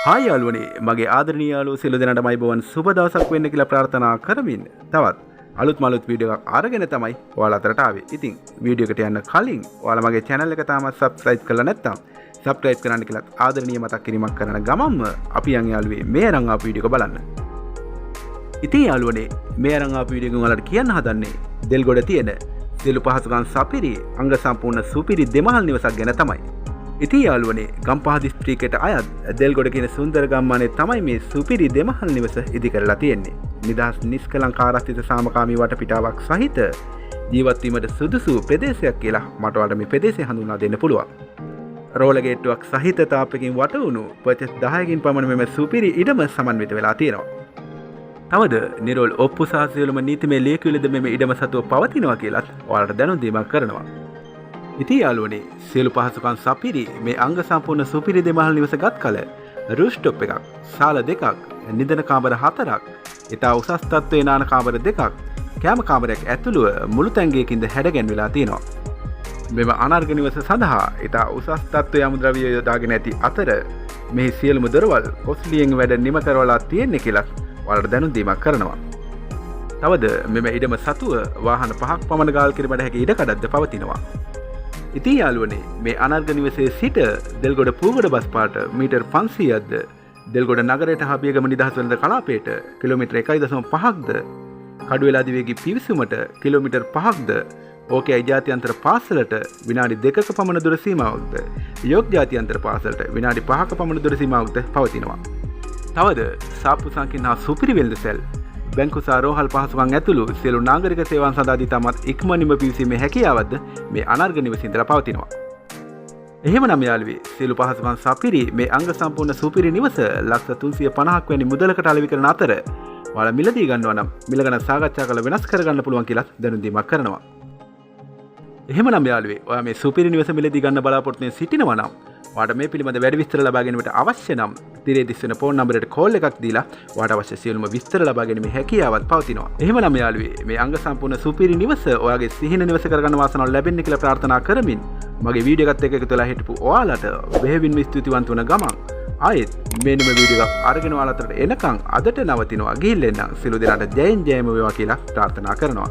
Hi යාළුවනේ මගේ ආදරණීය යාළුවෝ සියලු දෙනාටම අයබෝවන් සුබ දවසක් වෙන්න කියලා ප්‍රාර්ථනා කරමින් තවත් අලුත් වීඩියෝ එකක් අරගෙන තමයි ඔයාලා අතරට ආවේ. ඉතින් වීඩියෝ එකට යන්න කලින් ඔයාලා මගේ channel එක තාමත් subscribe කරලා නැත්නම් subscribe කරන්න කියලා ආදරණීය මතක් කිරීමක් කරන ගමන්ම අපි යන් යාළුවේ මේ අරන් ආපු වීඩියෝ එක බලන්න. ඉතින් යාළුවනේ මේ අරන් ආපු වීඩියෝ එකෙන් ඔයාලට කියන්න හදන්නේ දෙල්ගොඩ තියෙන සියලු පහසුකම් සපිරි අංග සම්පූර්ණ සුපිරි දෙමහල් නිවසක් ගැන තමයි. ඉතින් යාළුවනේ ගම්පහ දිස්ත්‍රික්කයට අයත් දෙල්ගොඩ කියන සුන්දර ගම්මානයේ තමයි මේ සුපිරි දෙමහල් නිවස ඉදි කරලා තියෙන්නේ. නිදහස් නිස්කලංක ආරක්ෂිත සාමකාමී වටපිටාවක් සහිත ජීවත් වීමට සුදුසු ප්‍රදේශයක් කියලා මට ඔයාලට මේ ප්‍රදේශය හඳුන්වා දෙන්න පුළුවන්. රෝල ගේට්ටුවක් සහිත තාප්පකින් වට වුණු පර්චස් 10කින් පමණ මෙම සුපිරි ඉඩම සමන්විත වෙලා තියෙනවා. තවද නිරෝල් ඔප්පු සහ සියලුම නීතිමය ලියකියවිලිද මෙම ඉඩම සතුව පවතිනවා කියලත් ඔයාලට දැනුම් දීමක් කරනවා. ඉතින් යාළුවනේ සියලු පහසුකම් සපිරි මේ අංග සම්පූර්ණ සුපිරි දෙමහල් නිවස ගත් කල රූෆ්ටොප් එකක්, ශාල දෙකක්, නිදන කාමර 4ක්, ඉතා උසස් තත්ත්වයේ නාන කාමර 2ක්, කෑම කාමරයක් ඇතුළුව මුළු තැන්ගයකින්ද හැඩගැන්විලා තියෙනවා. මෙම අනර්ග නිවස සඳහා ඉතා උසස් තත්ත්වයේ අමුද්‍රව්‍ය යොදාගෙන ඇති අතර මෙහි සියලුම දොරවල් කොස්ලියෙන් වැඩ නිම කරවලා තියෙන්නේ කියලා ඔයාලට දැනුම් දීමක් කරනවා. තවද මෙම ඉඩම සතුව වාහන 5ක් පමණ ගාල් කිරීමට හැකි ඉඩකඩක්ද පවතිනවා. ඉතින් යාළුවනේ මේ අනර්ග නිවසේ සිට දෙල්ගොඩ පූගොඩ බස් පාට මීටර් 500ක්ද දෙල්ගොඩ නගරයට හා බියගම නිදහස් වෙළඳ කලාපයට කිලෝමීටර් 1.5ක්ද කඩුවෙල අධිවේගී පිවිසුමට කිලෝමීටර් 5ක්ද ඕකේ ජාත්‍යන්තර පාසලට විනාඩි 2ක පමණ දුර සීමාවක්ද යෝග් ජාත්‍යන්තර පාසලට විනාඩි 5ක පමණ දුර සීමාවක්ද පවතිනවා. තවද සාප්පු සංකීර්ණ හා සුපිරි වෙළඳසැල් බැංකු සහ රෝහල් පහසුකම් ඇතුළු සියලු නාගරික සේවාන් සඳහා දිතාමත් ඉක්මනින්ම පිවිසීමේ හැකියාවක්ද මේ අනර්ග නිවසේ ඉඳලා පවතිනවා. එහෙමනම් යාළුවේ සියලු පහසුකම් සපිරි මේ අංග සම්පූර්ණ සුපිරි නිවස ලක්ෂ 350ක් වැනි මුදලකට අලෙවි කරන අතර ඔයාලා මිලදී ගන්නවා නම් මිල ගණන් සාකච්ඡා කරලා වෙනස් කරගන්න පුළුවන් කියලා දැනුම් දීමක් කරනවා. එහෙමනම් යාළුවේ ඔයා මේ සුපිරි නිවස මිලදී ගන්න බලාපොරොත්තු වෙන සිටිනවා නම් ඔයාට මේ පිළිබඳ වැඩි විස්තර ලබා ගැනීමට අවශ්‍ය නම් තිරේ දිස්වෙන ෆෝන් නම්බරයට කෝල් එකක් දීලා ඔයාට අවශ්‍ය සියලුම විස්තර ලබා ගැනීමේ හැකියාවක් පවතිනවා. එහෙමනම් යාළුවේ මේ අංග සම්පූර්ණ සුපිරි නිවස ඔයාගේ සිහින නිවස කරගන්න වාසනාව ලැබෙන්න කියලා ප්‍රාර්ථනා කරමින් මගේ වීඩියෝ එකත් එක්ක එකතු වෙලා හිටපු ඔයාලට බෙහෙවින්ම ස්තුතිවන්ත වන ගමන් ආයෙත් මෙන්නම වීඩියෝ එකක් අරගෙන ඔයාලා අතරට එනකන් අදට නවතිනවා. ගිහිල්ලා එන්න සියලු දෙනාට ජයෙන් ජයම වේවා කියලා ප්‍රාර්ථනා කරනවා.